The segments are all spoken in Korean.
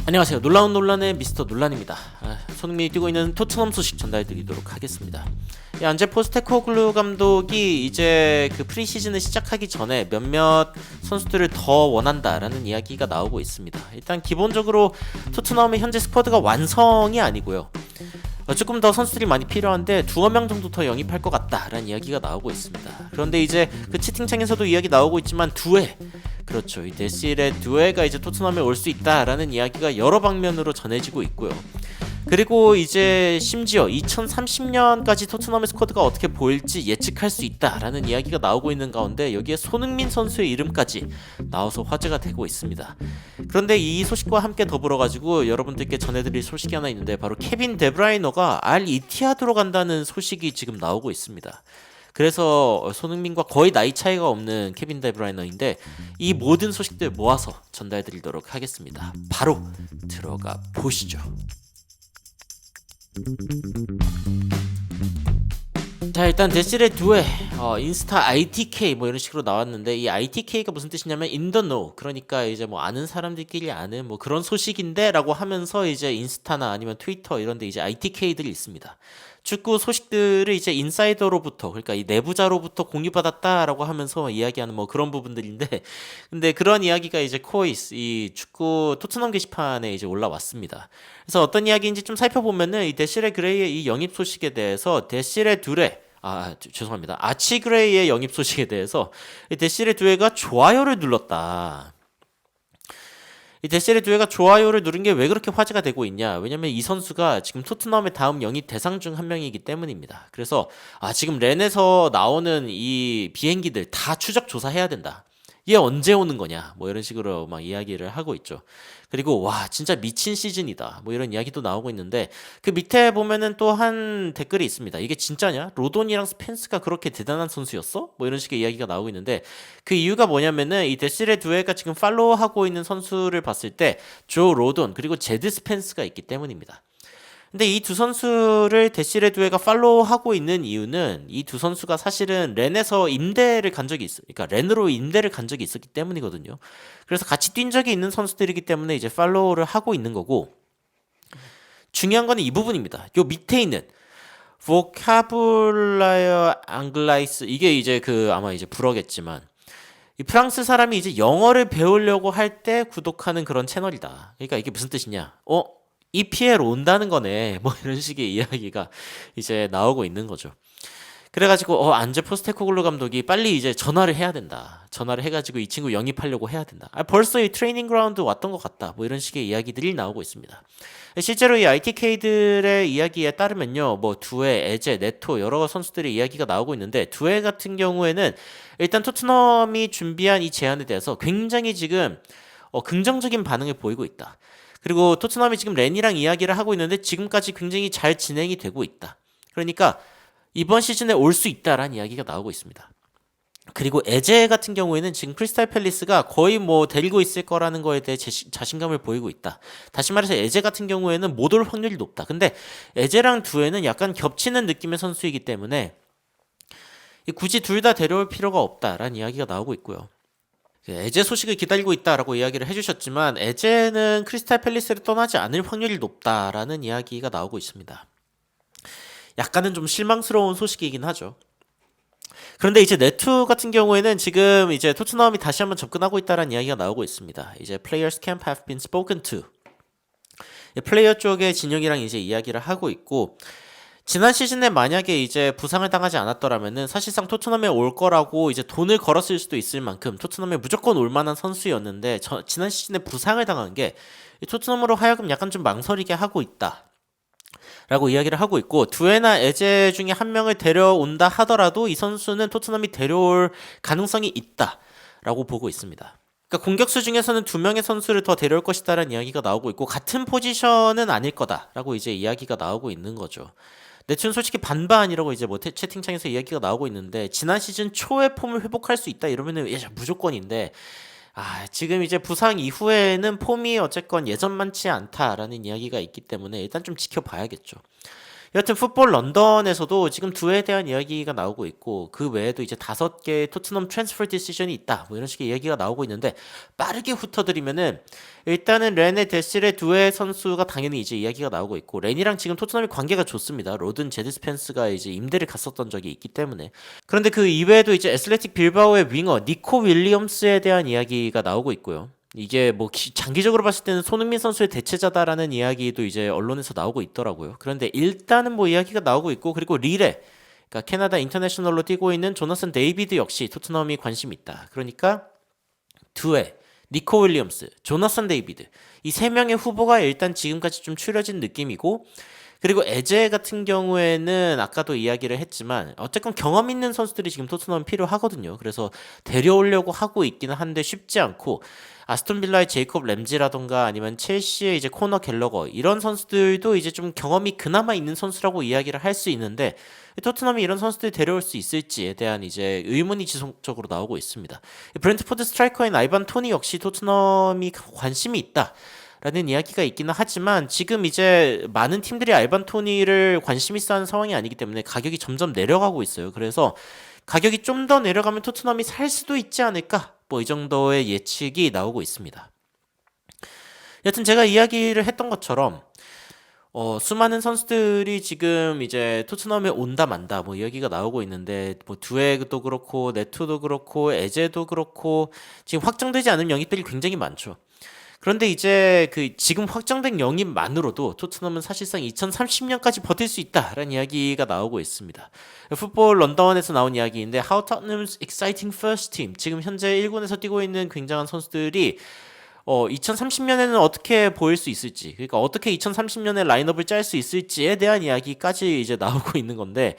안녕하세요. 놀라운 논란의 미스터 논란입니다. 손흥민이 뛰고 있는 토트넘 소식 전달드리도록 하겠습니다. 안제 포스테코글루 감독이 이제 그 프리시즌을 시작하기 전에 몇몇 선수들을 더 원한다라는 이야기가 나오고 있습니다. 일단 기본적으로 토트넘의 현재 스쿼드가 완성이 아니고요. 조금 더 선수들이 많이 필요한데 두어 명 정도 더 영입할 것 같다라는 이야기가 나오고 있습니다. 그런데 이제 그 채팅창에서도 이야기 나오고 있지만 그렇죠. 이 데시의 두에가 이제 토트넘에 올 수 있다라는 이야기가 여러 방면으로 전해지고 있고요. 그리고 이제 심지어 2030년까지 토트넘의 스쿼드가 어떻게 보일지 예측할 수 있다라는 이야기가 나오고 있는 가운데 여기에 손흥민 선수의 이름까지 나와서 화제가 되고 있습니다. 그런데 이 소식과 함께 더불어가지고 여러분들께 전해드릴 소식이 하나 있는데 바로 케빈 데브라이너가 알 이티하드로 간다는 소식이 지금 나오고 있습니다. 그래서 손흥민과 거의 나이 차이가 없는 케빈 데브라이너인데 이 모든 소식들 모아서 전달드리도록 하겠습니다. 바로 들어가 보시죠. 자, 일단 데시레 두에 인스타 ITK 뭐 이런 식으로 나왔는데 이 ITK가 무슨 뜻이냐면 in the know, 그러니까 이제 뭐 아는 사람들끼리 아는 뭐 그런 소식인데 라고 하면서 이제 인스타나 아니면 트위터 이런 데 이제 ITK들이 있습니다. 축구 소식들을 이제 인사이더로부터, 그러니까 이 내부자로부터 공유받았다라고 하면서 이야기하는 뭐 그런 부분들인데, 근데 그런 이야기가 이제 코이스 이 축구 토트넘 게시판에 이제 올라왔습니다. 그래서 어떤 이야기인지 좀 살펴보면은 이 데시레 그레이의 이 영입 소식에 대해서 데시레 두레 죄송합니다. 아치 그레이의 영입 소식에 대해서 이 데시레 두레가 좋아요를 눌렀다. 이 데시레 두에가 좋아요를 누른 게 왜 그렇게 화제가 되고 있냐? 왜냐면 이 선수가 지금 토트넘의 다음 영입 대상 중 한 명이기 때문입니다. 그래서 지금 렌에서 나오는 이 비행기들 다 추적 조사해야 된다. 얘 언제 오는 거냐? 뭐 이런 식으로 막 이야기를 하고 있죠. 그리고 와 진짜 미친 시즌이다. 뭐 이런 이야기도 나오고 있는데 그 밑에 보면은 또 한 댓글이 있습니다. 이게 진짜냐? 로돈이랑 스펜스가 그렇게 대단한 선수였어? 뭐 이런 식의 이야기가 나오고 있는데 그 이유가 뭐냐면은 이 데시레 두에가 지금 팔로우하고 있는 선수를 봤을 때 조 로돈 그리고 제드 스펜스가 있기 때문입니다. 근데 이 두 선수를 데시레 두에가 팔로우하고 있는 이유는 이 두 선수가 사실은 렌에서 임대를 간 적이 있어요. 그러니까 렌으로 임대를 간 적이 있었기 때문이거든요. 그래서 같이 뛴 적이 있는 선수들이기 때문에 이제 팔로우를 하고 있는 거고, 중요한 거는 이 부분입니다. 요 밑에 있는 vocabulaire anglaise, 이게 이제 아마 이제 불어겠지만 이 프랑스 사람이 이제 영어를 배우려고 할 때 구독하는 그런 채널이다. 그러니까 이게 무슨 뜻이냐? EPL 온다는 거네. 뭐 이런 식의 이야기가 이제 나오고 있는 거죠. 그래가지고 안제 포스테코글루 감독이 빨리 이제 전화를 해야 된다. 전화를 해가지고 이 친구 영입하려고 해야 된다. 벌써 이 트레이닝 그라운드 왔던 것 같다. 뭐 이런 식의 이야기들이 나오고 있습니다. 실제로 이 ITK들의 이야기에 따르면요, 뭐 두에, 에제, 네토 여러 선수들의 이야기가 나오고 있는데 두에 같은 경우에는 일단 토트넘이 준비한 이 제안에 대해서 굉장히 지금 긍정적인 반응을 보이고 있다. 그리고 토트넘이 지금 렌이랑 이야기를 하고 있는데 지금까지 굉장히 잘 진행이 되고 있다. 그러니까 이번 시즌에 올 수 있다라는 이야기가 나오고 있습니다. 그리고 에제 같은 경우에는 지금 크리스탈 팰리스가 거의 뭐 데리고 있을 거라는 거에 대해 자신감을 보이고 있다. 다시 말해서 에제 같은 경우에는 못 올 확률이 높다. 근데 에제랑 두에는 약간 겹치는 느낌의 선수이기 때문에 굳이 둘 다 데려올 필요가 없다라는 이야기가 나오고 있고요. 에제 소식을 기다리고 있다라고 이야기를 해주셨지만 에제는 크리스탈 팰리스를 떠나지 않을 확률이 높다라는 이야기가 나오고 있습니다. 약간은 좀 실망스러운 소식이긴 하죠. 그런데 이제 네투 같은 경우에는 지금 이제 토트넘이 다시 한번 접근하고 있다라는 이야기가 나오고 있습니다. 이제 players camp have been spoken to. 플레이어 쪽의 진영이랑 이제 이야기를 하고 있고, 지난 시즌에 만약에 이제 부상을 당하지 않았더라면은 사실상 토트넘에 올 거라고 이제 돈을 걸었을 수도 있을 만큼 토트넘에 무조건 올 만한 선수였는데 지난 시즌에 부상을 당한 게 토트넘으로 하여금 약간 좀 망설이게 하고 있다. 라고 이야기를 하고 있고, 두에나 에제 중에 한 명을 데려온다 하더라도 이 선수는 토트넘이 데려올 가능성이 있다 라고 보고 있습니다. 그러니까 공격수 중에서는 두 명의 선수를 더 데려올 것이다라는 이야기가 나오고 있고, 같은 포지션은 아닐 거다라고 이제 이야기가 나오고 있는 거죠. 네츠는 솔직히 반반이라고 이제 뭐 채팅창에서 이야기가 나오고 있는데, 지난 시즌 초의 폼을 회복할 수 있다 이러면은 무조건인데, 지금 이제 부상 이후에는 폼이 어쨌건 예전만치 않다라는 이야기가 있기 때문에 일단 좀 지켜봐야겠죠. 여하튼 풋볼 런던에서도 지금 두에 대한 이야기가 나오고 있고 그 외에도 이제 5개의 토트넘 트랜스퍼 디시전이 있다. 뭐 이런 식의 이야기가 나오고 있는데 빠르게 훑어드리면은 일단은 렌의 데실의 두에 선수가 당연히 이제 이야기가 나오고 있고 렌이랑 지금 토트넘이 관계가 좋습니다. 로든 제드 스펜스가 이제 임대를 갔었던 적이 있기 때문에. 그런데 그 이외에도 이제 애슬레틱 빌바오의 윙어 니코 윌리엄스에 대한 이야기가 나오고 있고요. 이게 뭐 장기적으로 봤을 때는 손흥민 선수의 대체자다라는 이야기도 이제 언론에서 나오고 있더라고요. 그런데 일단은 뭐 이야기가 나오고 있고 그리고 릴에 그러니까 캐나다 인터내셔널로 뛰고 있는 조나선 데이비드 역시 토트넘이 관심이 있다. 그러니까 두에 니코 윌리엄스, 조나선 데이비드 이 세 명의 후보가 일단 지금까지 좀 추려진 느낌이고 그리고 에제 같은 경우에는 아까도 이야기를 했지만 어쨌건 경험 있는 선수들이 지금 토트넘 필요하거든요. 그래서 데려오려고 하고 있기는 한데 쉽지 않고 아스톤 빌라의 제이콥 램지라던가 아니면 첼시의 이제 코너 갤러거 이런 선수들도 이제 좀 경험이 그나마 있는 선수라고 이야기를 할 수 있는데 토트넘이 이런 선수들 데려올 수 있을지에 대한 이제 의문이 지속적으로 나오고 있습니다. 브렌트포드 스트라이커인 아이반 토니 역시 토트넘이 관심이 있다. 라는 이야기가 있기는 하지만 지금 이제 많은 팀들이 알반 토니를 관심 있어 하는 상황이 아니기 때문에 가격이 점점 내려가고 있어요. 그래서 가격이 좀 더 내려가면 토트넘이 살 수도 있지 않을까? 뭐 이 정도의 예측이 나오고 있습니다. 여튼 제가 이야기를 했던 것처럼 수많은 선수들이 지금 이제 토트넘에 온다 만다 뭐 이야기가 나오고 있는데 뭐 두에도 그렇고 네투도 그렇고 에제도 그렇고 지금 확정되지 않은 영입들이 굉장히 많죠. 그런데 이제 그 지금 확정된 영입만으로도 토트넘은 사실상 2030년까지 버틸 수 있다라는 이야기가 나오고 있습니다. 풋볼 런던에서 나온 이야기인데 How Tottenham's exciting first team 지금 현재 1군에서 뛰고 있는 굉장한 선수들이 2030년에는 어떻게 보일 수 있을지 그러니까 어떻게 2030년에 라인업을 짤 수 있을지에 대한 이야기까지 이제 나오고 있는 건데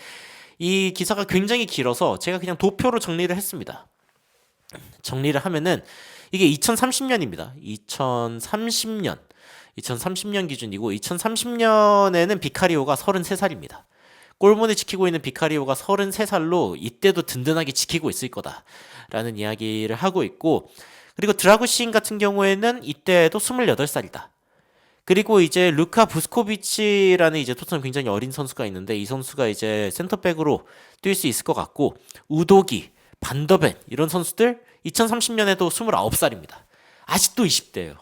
이 기사가 굉장히 길어서 제가 그냥 도표로 정리를 했습니다. 정리를 하면은 이게 2030년입니다. 2030년 기준이고 2030년에는 비카리오가 33살입니다. 골문을 지키고 있는 비카리오가 33살로 이때도 든든하게 지키고 있을 거다라는 이야기를 하고 있고 그리고 드라구신 같은 경우에는 이때도 28살이다. 그리고 이제 루카 부스코비치라는 이제 토트넘 굉장히 어린 선수가 있는데 이 선수가 이제 센터백으로 뛸 수 있을 것 같고 우도기, 반더벤 이런 선수들 2030년에도 29살입니다. 아직도 20대예요.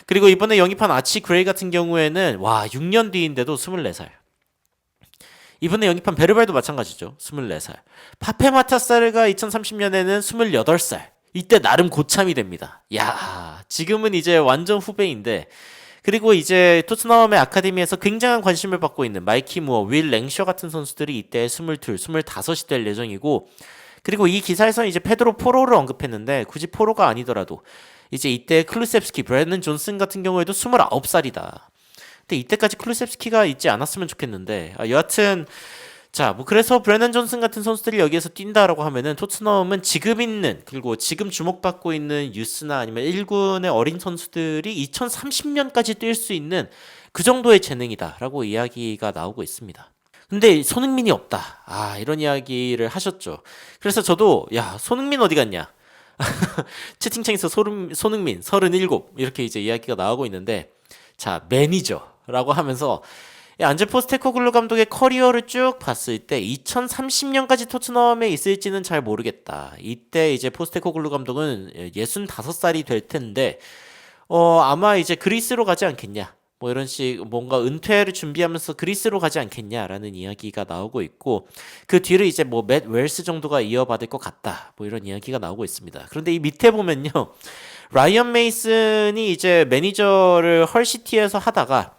그리고 이번에 영입한 아치 그레이 같은 경우에는 와 6년 뒤인데도 24살. 이번에 영입한 베르발도 마찬가지죠. 24살. 파페 마타사르가 2030년에는 28살. 이때 나름 고참이 됩니다. 야, 지금은 이제 완전 후배인데 그리고 이제 토트넘의 아카데미에서 굉장한 관심을 받고 있는 마이키 무어, 윌 랭셔 같은 선수들이 이때 22, 25이 될 예정이고 그리고 이 기사에서는 이제 페드로 포로를 언급했는데 굳이 포로가 아니더라도 이제 이때 클루셉스키, 브래든 존슨 같은 경우에도 29살이다. 근데 이때까지 클루셉스키가 있지 않았으면 좋겠는데 여하튼 자, 뭐 그래서 브래넌 존슨 같은 선수들이 여기에서 뛴다라고 하면은 토트넘은 지금 있는 그리고 지금 주목받고 있는 유스나 아니면 1군의 어린 선수들이 2030년까지 뛸 수 있는 그 정도의 재능이다라고 이야기가 나오고 있습니다. 근데 손흥민이 없다. 아, 이런 이야기를 하셨죠. 그래서 저도 야, 손흥민 어디 갔냐? 채팅창에서 손흥민 37 이렇게 이제 이야기가 나오고 있는데 자, 매니저라고 하면서 안제 포스테코글루 감독의 커리어를 쭉 봤을 때 2030년까지 토트넘에 있을지는 잘 모르겠다. 이때 이제 포스테코글루 감독은 65살이 될 텐데 아마 이제 그리스로 가지 않겠냐. 뭐 이런 식 뭔가 은퇴를 준비하면서 그리스로 가지 않겠냐라는 이야기가 나오고 있고 그 뒤를 이제 뭐 맷 웰스 정도가 이어받을 것 같다. 뭐 이런 이야기가 나오고 있습니다. 그런데 이 밑에 보면요. 라이언 메이슨이 이제 매니저를 헐시티에서 하다가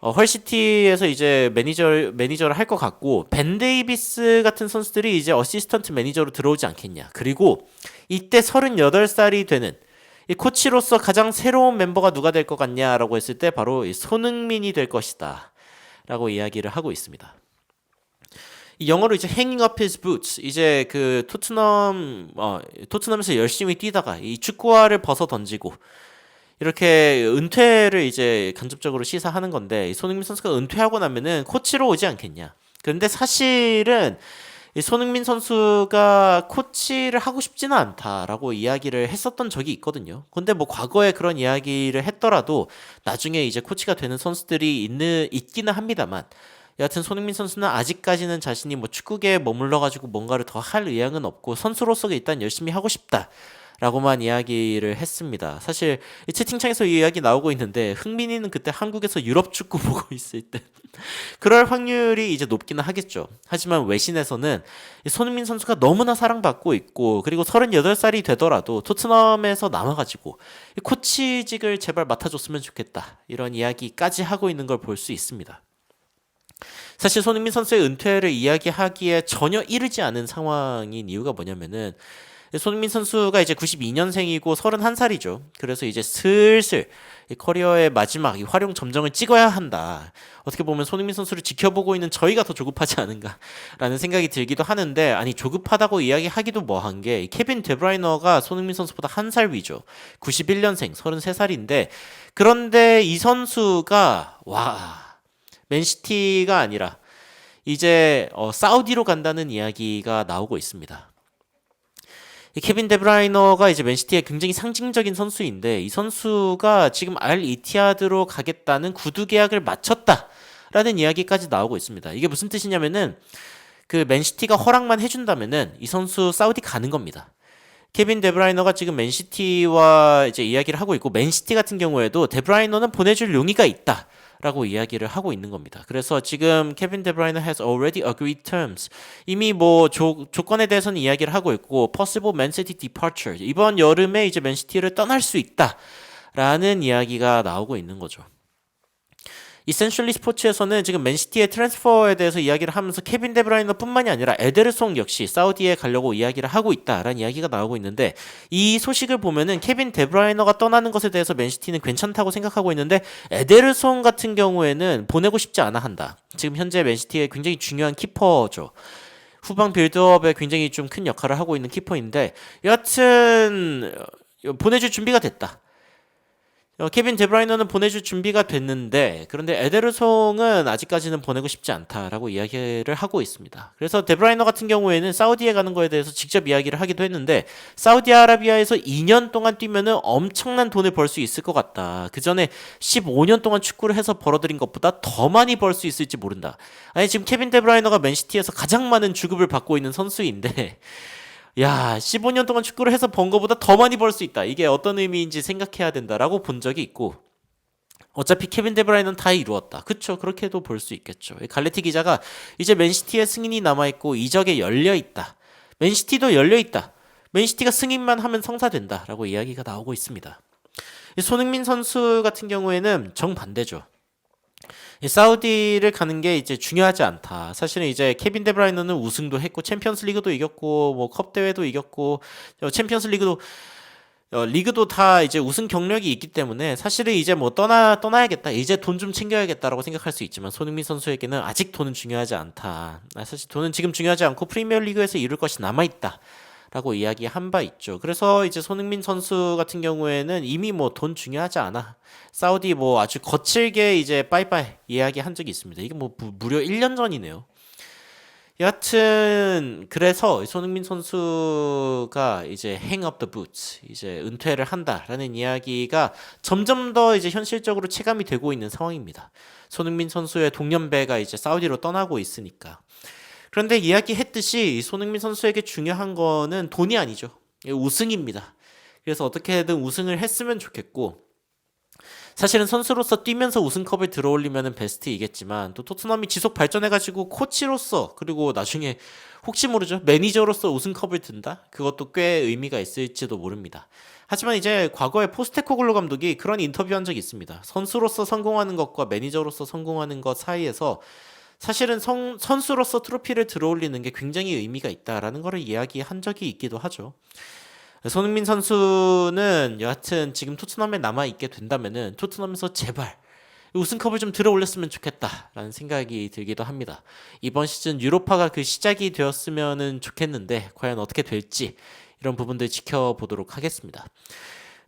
헐시티에서 이제 매니저를 할 것 같고 벤 데이비스 같은 선수들이 이제 어시스턴트 매니저로 들어오지 않겠냐. 그리고 이때 38살이 되는 이 코치로서 가장 새로운 멤버가 누가 될 것 같냐라고 했을 때 바로 이 손흥민이 될 것이다 라고 이야기를 하고 있습니다. 이 영어로 이제 hanging up his boots 이제 그 토트넘에서 열심히 뛰다가 이 축구화를 벗어 던지고 이렇게 은퇴를 이제 간접적으로 시사하는 건데 손흥민 선수가 은퇴하고 나면은 코치로 오지 않겠냐. 그런데 사실은 이 손흥민 선수가 코치를 하고 싶지는 않다라고 이야기를 했었던 적이 있거든요. 근데 뭐 과거에 그런 이야기를 했더라도 나중에 이제 코치가 되는 선수들이 있기는 합니다만, 여하튼 손흥민 선수는 아직까지는 자신이 뭐 축구계에 머물러 가지고 뭔가를 더 할 의향은 없고 선수로서 일단 열심히 하고 싶다 라고만 이야기를 했습니다. 사실 이 채팅창에서 이 이야기 나오고 있는데, 흥민이는 그때 한국에서 유럽 축구 보고 있을 때 그럴 확률이 이제 높기는 하겠죠. 하지만 외신에서는 이 손흥민 선수가 너무나 사랑받고 있고, 그리고 38살이 되더라도 토트넘에서 남아가지고 이 코치직을 제발 맡아줬으면 좋겠다, 이런 이야기까지 하고 있는 걸 볼 수 있습니다. 사실 손흥민 선수의 은퇴를 이야기하기에 전혀 이르지 않은 상황인 이유가 뭐냐면은, 손흥민 선수가 이제 92년생이고 31살이죠. 그래서 이제 슬슬 이 커리어의 마지막 이 활용 점정을 찍어야 한다. 어떻게 보면 손흥민 선수를 지켜보고 있는 저희가 더 조급하지 않은가라는 생각이 들기도 하는데, 아니 조급하다고 이야기하기도 뭐한 게, 케빈 데브라이너가 손흥민 선수보다 한 살 위죠. 91년생 33살인데, 그런데 이 선수가 맨시티가 아니라 이제 사우디로 간다는 이야기가 나오고 있습니다. 케빈 데브라이너가 이제 맨시티의 굉장히 상징적인 선수인데, 이 선수가 지금 알 이티하드로 가겠다는 구두 계약을 마쳤다라는 이야기까지 나오고 있습니다. 이게 무슨 뜻이냐면은, 그 맨시티가 허락만 해준다면은 이 선수 사우디 가는 겁니다. 케빈 데브라이너가 지금 맨시티와 이제 이야기를 하고 있고, 맨시티 같은 경우에도 데브라이너는 보내줄 용의가 있다 라고 이야기를 하고 있는 겁니다. 그래서 지금 케빈 데브라이너 has already agreed terms, 이미 뭐 조건에 대해서는 이야기를 하고 있고, possible Man City departure, 이번 여름에 이제 맨시티를 떠날 수 있다 라는 이야기가 나오고 있는 거죠. 이센셜리 스포츠에서는 지금 맨시티의 트랜스퍼에 대해서 이야기를 하면서 케빈 데브라이너 뿐만이 아니라 에데르송 역시 사우디에 가려고 이야기를 하고 있다라는 이야기가 나오고 있는데, 이 소식을 보면은 케빈 데브라이너가 떠나는 것에 대해서 맨시티는 괜찮다고 생각하고 있는데, 에데르송 같은 경우에는 보내고 싶지 않아 한다. 지금 현재 맨시티의 굉장히 중요한 키퍼죠. 후방 빌드업에 굉장히 좀 큰 역할을 하고 있는 키퍼인데, 여하튼 보내줄 준비가 됐다. 케빈 데브라이너는 보내줄 준비가 됐는데, 그런데 에데르송은 아직까지는 보내고 싶지 않다라고 이야기를 하고 있습니다. 그래서 데브라이너 같은 경우에는 사우디에 가는 거에 대해서 직접 이야기를 하기도 했는데, 사우디아라비아에서 2년 동안 뛰면은 엄청난 돈을 벌 수 있을 것 같다. 그 전에 15년 동안 축구를 해서 벌어들인 것보다 더 많이 벌 수 있을지 모른다. 아니 지금 케빈 데브라이너가 맨시티에서 가장 많은 주급을 받고 있는 선수인데, 야, 15년 동안 축구를 해서 번 거보다 더 많이 벌 수 있다. 이게 어떤 의미인지 생각해야 된다라고 본 적이 있고, 어차피 케빈 데브라이너는 다 이루었다. 그쵸? 그렇게도 볼 수 있겠죠. 갈레티 기자가 이제 맨시티의 승인이 남아있고 이적에 열려있다. 맨시티도 열려있다. 맨시티가 승인만 하면 성사된다 라고 이야기가 나오고 있습니다. 손흥민 선수 같은 경우에는 정반대죠. 사우디를 가는 게 이제 중요하지 않다. 사실은 이제 케빈 데브라이너는 우승도 했고, 챔피언스 리그도 이겼고, 뭐 컵 대회도 이겼고, 챔피언스 리그도 리그도 다 이제 우승 경력이 있기 때문에 사실은 이제 뭐 떠나야겠다. 이제 돈 좀 챙겨야겠다라고 생각할 수 있지만, 손흥민 선수에게는 아직 돈은 중요하지 않다. 사실 돈은 지금 중요하지 않고 프리미어 리그에서 이룰 것이 남아 있다. 라고 이야기한 바 있죠. 그래서 이제 손흥민 선수 같은 경우에는 이미 뭐 돈 중요하지 않아. 사우디 뭐 아주 거칠게 이제 빠이빠이 이야기한 적이 있습니다. 이게 뭐 무려 1년 전이네요. 여하튼 그래서 손흥민 선수가 이제 hang up the boots, 이제 은퇴를 한다라는 이야기가 점점 더 이제 현실적으로 체감이 되고 있는 상황입니다. 손흥민 선수의 동년배가 이제 사우디로 떠나고 있으니까. 그런데 이야기했듯이 손흥민 선수에게 중요한 거는 돈이 아니죠. 우승입니다. 그래서 어떻게든 우승을 했으면 좋겠고, 사실은 선수로서 뛰면서 우승컵을 들어올리면 베스트이겠지만, 또 토트넘이 지속 발전해가지고 코치로서, 그리고 나중에 혹시 모르죠, 매니저로서 우승컵을 든다? 그것도 꽤 의미가 있을지도 모릅니다. 하지만 이제 과거에 포스테코글로 감독이 그런 인터뷰한 적이 있습니다. 선수로서 성공하는 것과 매니저로서 성공하는 것 사이에서 사실은 선수로서 트로피를 들어올리는 게 굉장히 의미가 있다라는 거를 이야기한 적이 있기도 하죠. 손흥민 선수는 여하튼 지금 토트넘에 남아있게 된다면은 토트넘에서 제발 우승컵을 좀 들어올렸으면 좋겠다라는 생각이 들기도 합니다. 이번 시즌 유로파가 그 시작이 되었으면 좋겠는데, 과연 어떻게 될지 이런 부분들 지켜보도록 하겠습니다.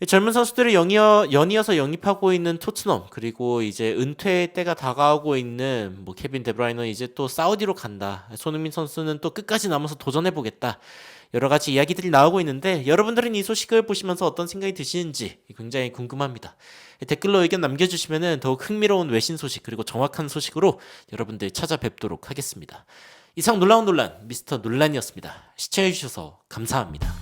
젊은 선수들을 연이어서 영입하고 있는 토트넘, 그리고 이제 은퇴 때가 다가오고 있는 뭐 케빈 데브라이너 이제 또 사우디로 간다. 손흥민 선수는 또 끝까지 남아서 도전해 보겠다. 여러 가지 이야기들이 나오고 있는데 여러분들은 이 소식을 보시면서 어떤 생각이 드시는지 굉장히 궁금합니다. 댓글로 의견 남겨주시면 더욱 흥미로운 외신 소식 그리고 정확한 소식으로 여러분들 찾아뵙도록 하겠습니다. 이상 놀라운 논란 미스터 논란이었습니다. 시청해주셔서 감사합니다.